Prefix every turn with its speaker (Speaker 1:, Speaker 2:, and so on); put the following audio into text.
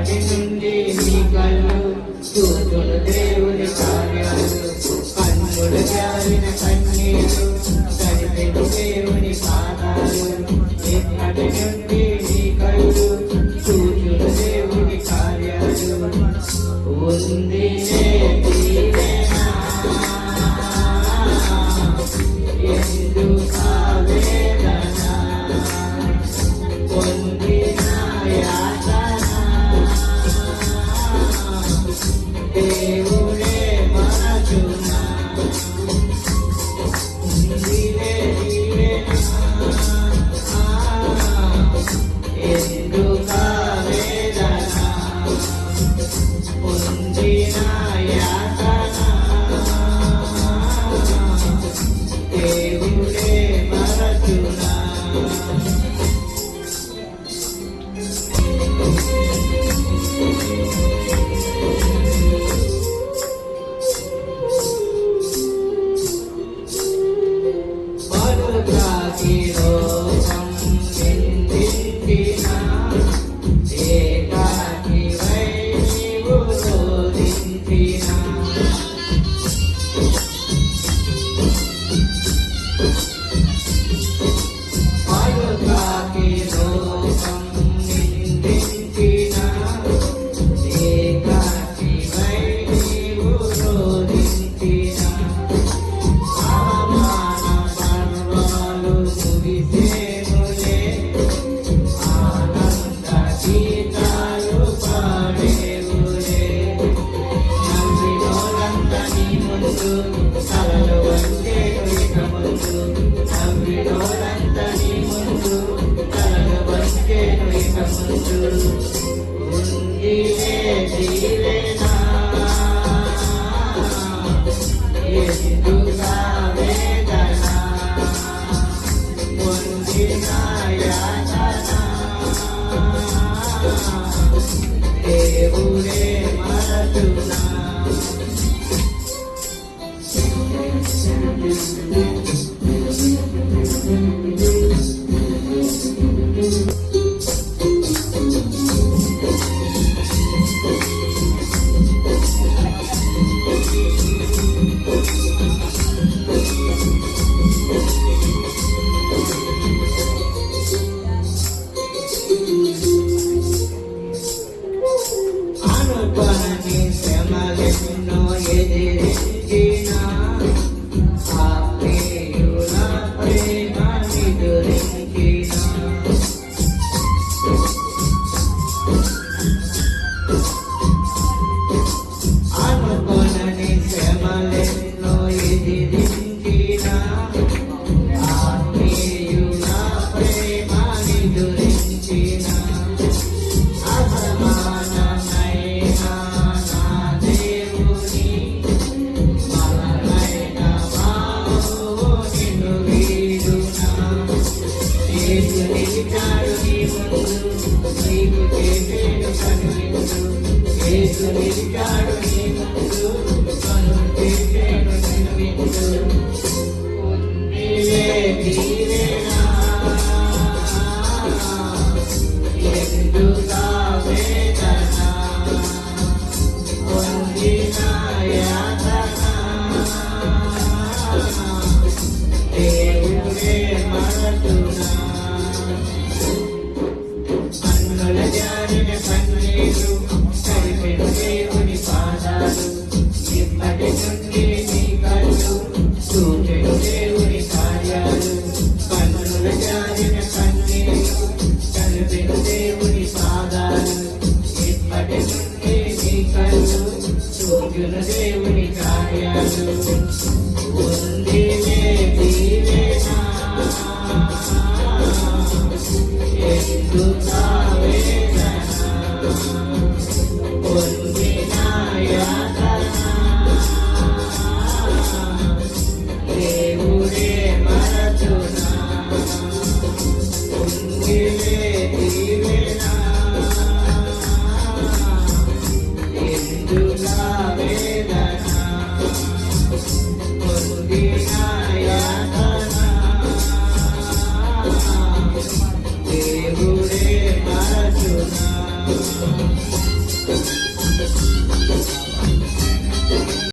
Speaker 1: ఇప్పటి నుండి నీ కళ్ళు చూచును దేవుని కార్యాలు, కన్నులు జారిన కన్నీరు కనిపెను దేవుని పాదాలు. ఇప్పటి నుండి నీ కళ్ళు చూచును దేవుని కార్యాలు. ఉంది దీవెనా ఎందుకు ఆవేదన, పొందిన యాతన దేవుడే మనచునా. ఉందిలే దీవెనా ఎందుకు ఆవేదన, పొందిన యాతన దేవుడే మరచునా. పలుకాకి లోకం నిందించినా, ఏకాకివై నీవు రోధించినా, పలుకాకి లోకం నిందించినా, ఏకాకివై నీవు రోధించినా, అవమాన పర్వాలు ముగిసేనులే, ఆనంద గీతాలు పాడేవులే. నవ్వినోరంత నీ ముందు తలలు వంచేను ఇక ముందు, నవ్వినోరంత నీ ముందు తలలు వంచేను ఇక ముందు. ఉందిలే దీవెనా ఎందుకు ఆవేదన, పొందిన యాతన దేవుడే మరచునా. అనుకోని శ్రమలెన్నో ఎదిరించినా, ఆత్మీయుల ప్రేమ నిదురించినా, అనుకోని శ్రమలెన్నో ఎదిరించినా, ఆత్మీయుల ప్రేమ నిదురించినా, అసమానమైన నా దేవుని మలనైన బాహువు నిన్ను వీడునా. యేసు నిలిచాడు నీ ముందు, నీకు చేసేను కనువిందు. యేసు నిలిచాడు నీ ముందు, కనులు చేసేను కనువిందు. ఉందిలే దీవెనా ఎందుకు ఆవేదన, పొందిన యాతన దేవుడే మరచునా. కన్నుల జారిన కన్నీరు కరిపెను దేవుని పాదాలు. ఇప్పటి నుండి నీ కళ్ళు చూచెను దేవుని కార్యాలు. కన్నుల జారిన కన్నీరు కరిపెను దేవుని పాదాలు. ఇప్పటి నుండి నీ కళ్ళు చూచును దేవుని కార్యాలు. ఉందిలే దీవెనా ఎందుకు ఆవేదన, పొందిన యాతన దేవుడే మరచునా. ఉందిలే దీవెనా ఎందుకు ఆవేదన, పొందిన యాతన దేవుడే మరచునా. యేసు